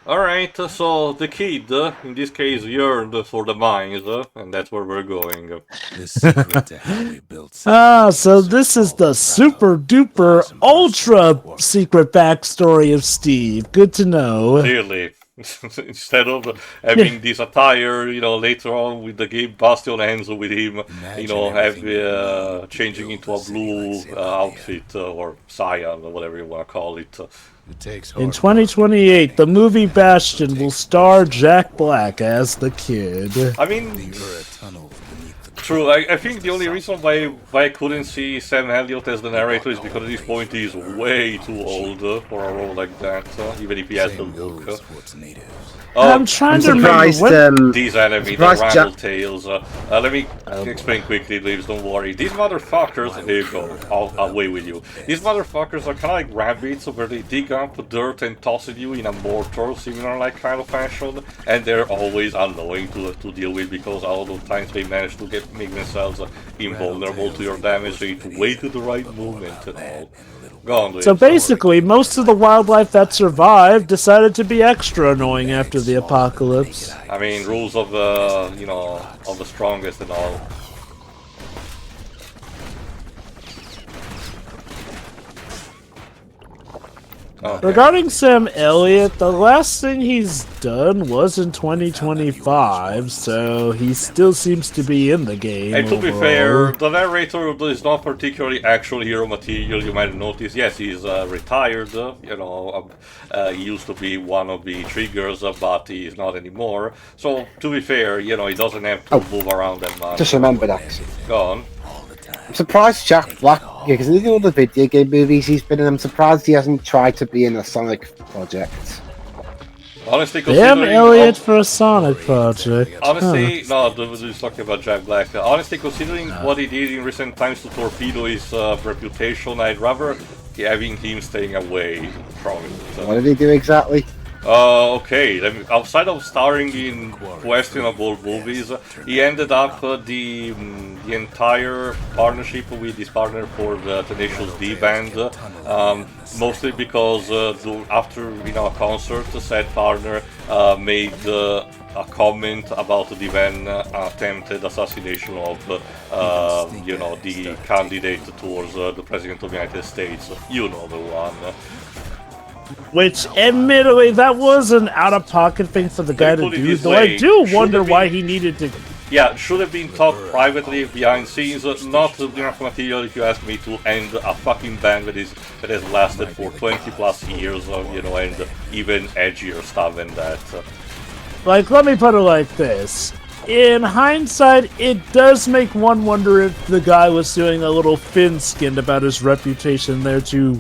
Alright, so the kid, in this case, yearned for the mines, and that's where we're going. The secret to how we built So this is the super duper ultra secret backstory of Steve. Good to know. Clearly. Instead of having this attire, later on with the game Bastion ends with him, changing into a blue outfit or cyan or whatever you want to call it. It takes In 2028, the movie Bastion will star Jack Black as the kid. I mean, true. I think the only reason why I couldn't see Sam Elliott as the narrator is because at this point he's way too old for a role like that, even if he has the look. I'm trying to surprised, remember these enemy, the Randall Tales. Let me explain quickly, please. Don't worry. These motherfuckers. Here you go. I'll away with you. These motherfuckers are kind of like rabbits, where they dig up dirt and toss it you in a mortar, similar like kind of fashion, and they're always annoying to deal with because a lot of times they manage to make themselves invulnerable to your damage. So you need to wait to the right moment and all. Go on, So basically, most of the wildlife that survived decided to be extra annoying after the apocalypse. I mean, rules of of the strongest and all. Okay. Regarding Sam Elliott, the last thing he's done was in 2025, so he still seems to be in the game. And to be overall. fair, the narrator is not particularly actual hero material. You might notice. Yes, he's retired. He used to be one of the triggers, but he's not anymore. So to be fair, he doesn't have to move around that much. Just remembered actually. Go on. I'm surprised Jack Black, because in all the video game movies he's been in, I'm surprised he hasn't tried to be in a Sonic project. Honestly, Damn considering Elliott for a Sonic project. Honestly, no, he's talking about Jack Black. Honestly, considering what he did in recent times to torpedo his reputation, I'd rather having him staying away from it. What did he do exactly? Okay, outside of starring in questionable movies, he ended up the entire partnership with his partner for the Tenacious D band, mostly because after a concert, said partner made a comment about the then attempted assassination of the candidate towards the President of the United States. You know the one. Which, admittedly, that was an out-of-pocket thing for the guy to do, though I do wonder why he needed to... Yeah, should have been taught privately behind scenes, not enough material, if you ask me, to end a fucking band that has lasted for 20 plus years, and even edgier stuff than that. Like, let me put it like this. In hindsight, it does make one wonder if the guy was doing a little thin-skinned about his reputation there to...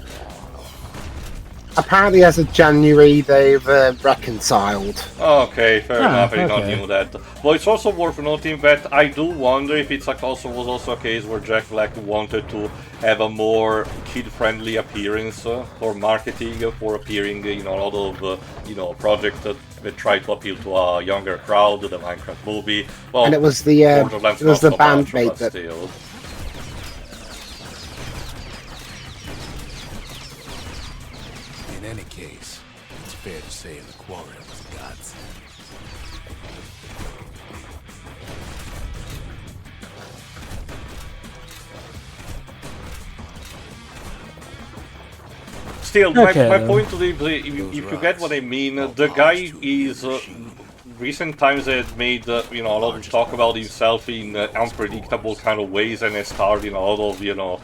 Apparently as of January they've reconciled. Okay, fair enough, I did not okay. knew that. Well, it's also worth noting that I do wonder if it was also a case where Jack Black wanted to have a more kid-friendly appearance for marketing, for appearing in a lot of projects that try to appeal to a younger crowd, the Minecraft movie. Well, And it was the bandmate that... Still. In any case, it's fair to say the Quarry was a godsend. Still, Okay, my then. point to if you get what I mean, the guy is recent times has made a lot of talk about himself in unpredictable kind of ways, and has starred in a lot of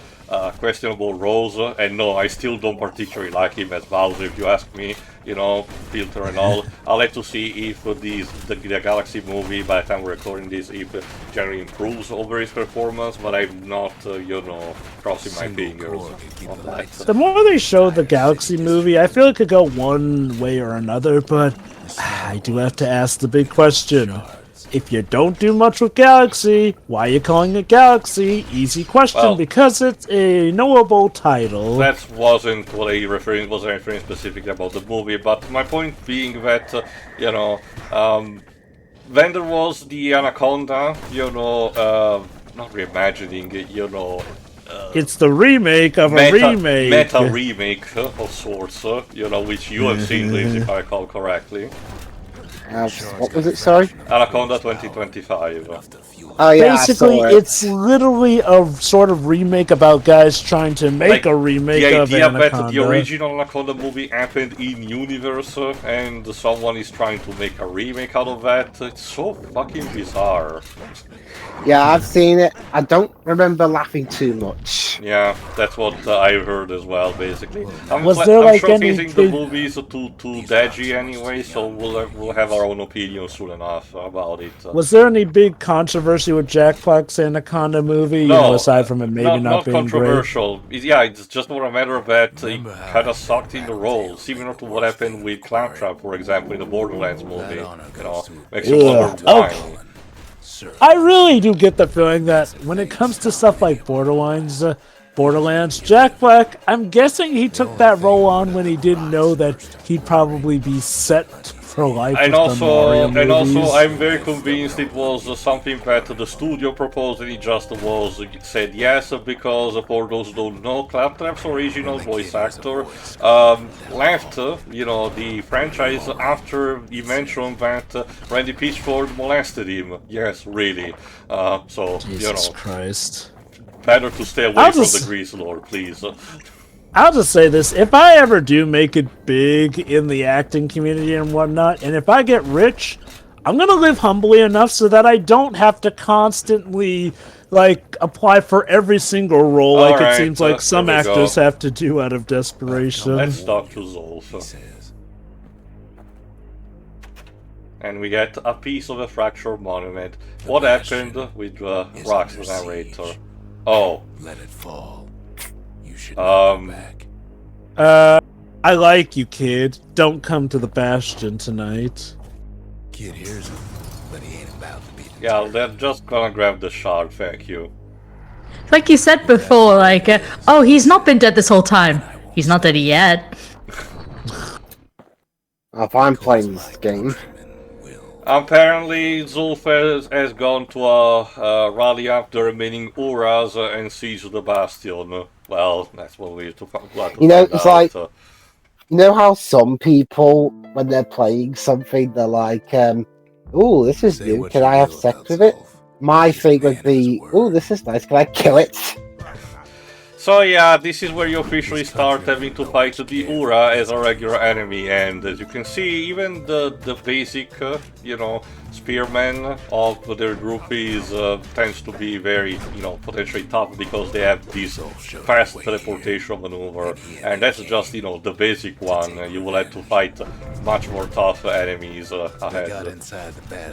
questionable roles. And no, I still don't particularly like him as Bowser. If you ask me, filter and all. I'll have to see if the Galaxy movie, by the time we're recording this, if generally improves over his performance. But I'm not, crossing my fingers on that. The more they show the Galaxy movie, I feel it could go one way or another, but I do have to ask the big question. If you don't do much with Galaxy, why are you calling it Galaxy? Easy question, Well, because it's a knowable title. That wasn't what I wasn't referring specifically about the movie, but my point being that, then there was the Anaconda, not reimagining, It's the remake of a remake. Meta remake of sorts, you know, which you have seen, Liz, if I recall correctly. What was it, sorry? Anaconda 2025. Oh yeah, Basically, I saw it. it's literally a sort of remake about guys trying to make Like, a remake the of idea Anaconda. that the original Anaconda movie happened in universe, and someone is trying to make a remake out of that. It's so fucking bizarre. Yeah, I've seen it. I don't remember laughing too much. Yeah, that's what I've heard as well, basically. I'm like showcasing the any movies to Deji anyway, so we'll have our own opinion soon enough about it. Was there any big controversy with Jack Black's Anaconda movie? You know, aside from it maybe not being controversial. Yeah, it's just more a matter of that he kind of sucked in the role, similar to what happened with Claptrap, for example, in the Borderlands movie. You know, makes you wonder why. I really do get the feeling that when it comes to stuff like Borderlands, Jack Black, I'm guessing he took that role on when he didn't know that he'd probably be set for life. And with the Mario movies. I'm very convinced it was something that the studio proposed, and he just said yes, because for those who don't know, Claptrap's original voice actor left, you know, the franchise after he mentioned that Randy Pitchford molested him. Yes, really. So Jesus you know, Christ. better to stay away from the Grease Lord, please. I'll just say this, if I ever do make it big in the acting community and whatnot, and if I get rich, I'm gonna live humbly enough so that I don't have to constantly, like, apply for every single role like it seems like some actors have to do out of desperation. Let's talk to Zolf. And we get a piece of a fractured monument. What happened with Rock's narrator? Oh. Let it fall. Back. I like you, kid. Don't come to the Bastion tonight. Kid hears him, but he ain't about to be deterred. Yeah, they're just gonna grab the shard, thank you. Like you said before, like, oh, he's not been dead this whole time. He's not dead yet. If I'm playing this game. Apparently, Zulf has gone to rally up the remaining Uras and siege the Bastion. Well, that's what we have to find out. You know, it's like, you know how some people, when they're playing something, they're like, ooh, this is new, can I have sex with it? My thing would be, ooh, this is nice, can I kill it? So yeah, this is where you officially start having to fight the Ura as a regular enemy, and as you can see, even the basic, you know, spearmen of their group tends to be very, you know, potentially tough because they have this fast teleportation maneuver, and that's just, you know, the basic one. You will have to fight much more tough enemies ahead.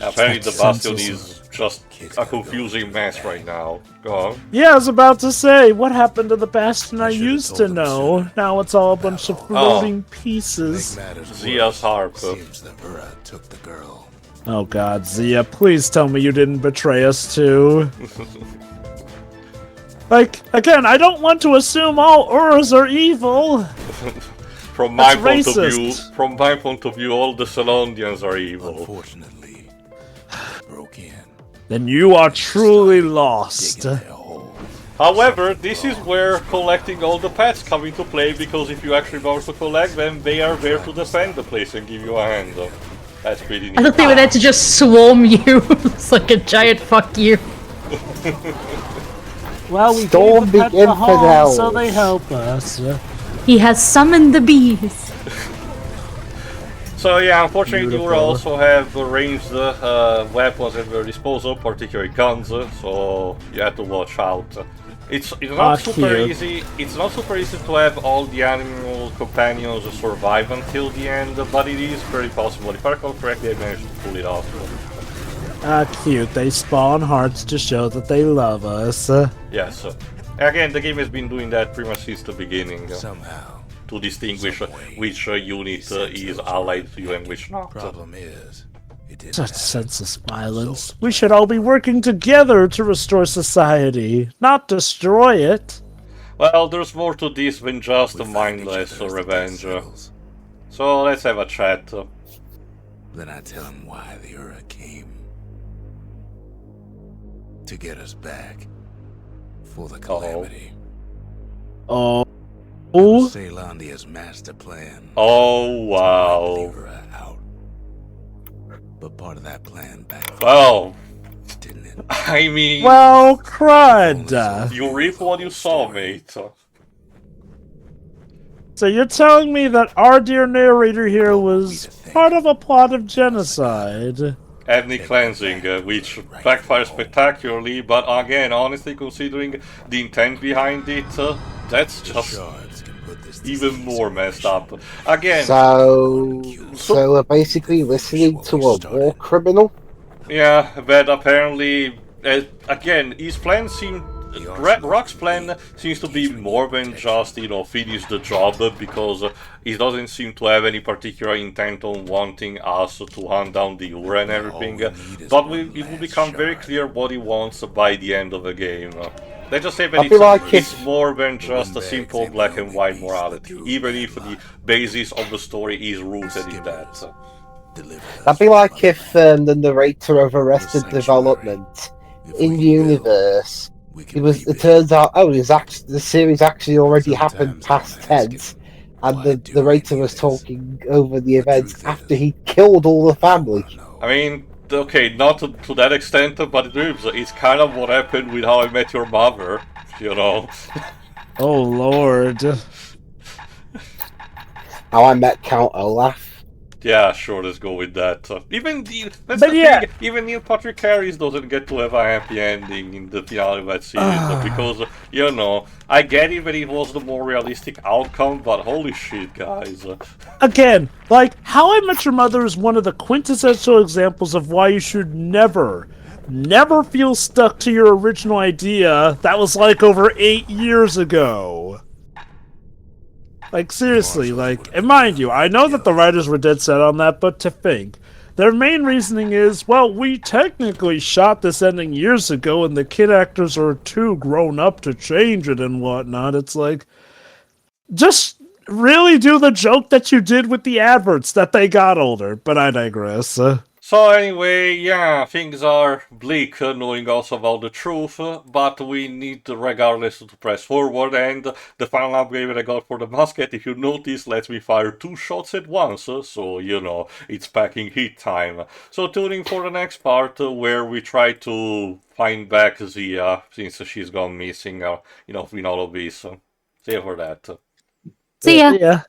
Apparently the Bastion is just a confusing mess right now. Go on. Yeah, I was about to say, what happened to the Bastion I used to know? Now it's all a bunch of floating pieces. Zia's harp. Oh god, Zia, please tell me you didn't betray us too. Like, again, I don't want to assume all Uras are evil. From my point of view, all the Salondians are evil. Unfortunately, broke in. Then you are truly lost. However, this is where collecting all the pets come into play, because if you actually want to collect them, they are there to defend the place and give you a hand. That's pretty neat. I thought they were there to just swarm you. It's like a giant fuck you. Well, we Storm gave the pet the the home, infidels. so they help us. He has summoned the bees. So yeah, unfortunately, you also have ranged weapons at their disposal, particularly guns. So you have to watch out. It's not super easy. It's not super easy to have all the animal companions survive until the end, but it is very possible. If I recall correctly, I managed to pull it off. Cute. They spawn hearts to show that they love us. Yes. Again, the game has been doing that pretty much since the beginning. Somehow. To distinguish which unit is allied to you and which not. Problem is, it didn't Such senseless violence. We should all be working together to restore society, not destroy it. Well, there's more to this than just a mindless revenge. So let's have a chat. Then I tell him why the Ura came. To get us back. For the calamity. Oh. Ceylandia's master plan. Oh, wow. Leave her out. But part of that plan backfired, Well, didn't it? I mean, Well, crud. you reap what you sow, mate. So you're telling me that our dear narrator here was part of a plot of genocide? Ethnic cleansing, which backfires spectacularly, but again, honestly, considering the intent behind it, that's just even more messed up. Again, So we're basically listening to a war criminal? yeah, but apparently, again, his plan seemed... Rock's plan seems to be more than just, finish the job, because he doesn't seem to have any particular intent on wanting us to hunt down the Ura and everything, but it will become very clear what he wants by the end of the game. Let's just say that it's more than just a simple black and white morality, even if the basis of the story is rooted in that. That'd be like if the narrator of Arrested Development in universe, it turns out, the series actually already happened past tense, and the narrator was talking over the events after he killed all the family. I mean, okay, not to that extent, but it's kind of what happened with How I Met Your Mother, Oh, Lord. How I Met Count Olaf. Yeah, sure, let's go with that. Even Neil Patrick Harris doesn't get to have a happy ending in the finale of that series, because, I get it that it was the more realistic outcome, but holy shit, guys. Again, How I Met Your Mother is one of the quintessential examples of why you should never feel stuck to your original idea that was over 8 years ago. Seriously, and mind you, I know that the writers were dead set on that, but to think, their main reasoning is, well, we technically shot this ending years ago and the kid actors are too grown up to change it and whatnot. It's just really do the joke that you did with the adverts that they got older, but I digress. So anyway, yeah, things are bleak, knowing also about the truth, but we need regardless to press forward, and the final upgrade that I got for the musket, if you notice, lets me fire 2 shots at once, so, it's packing heat time. So tune in for the next part, where we try to find back Zia, since she's gone missing, in all of this. See you for that. See ya. Yeah.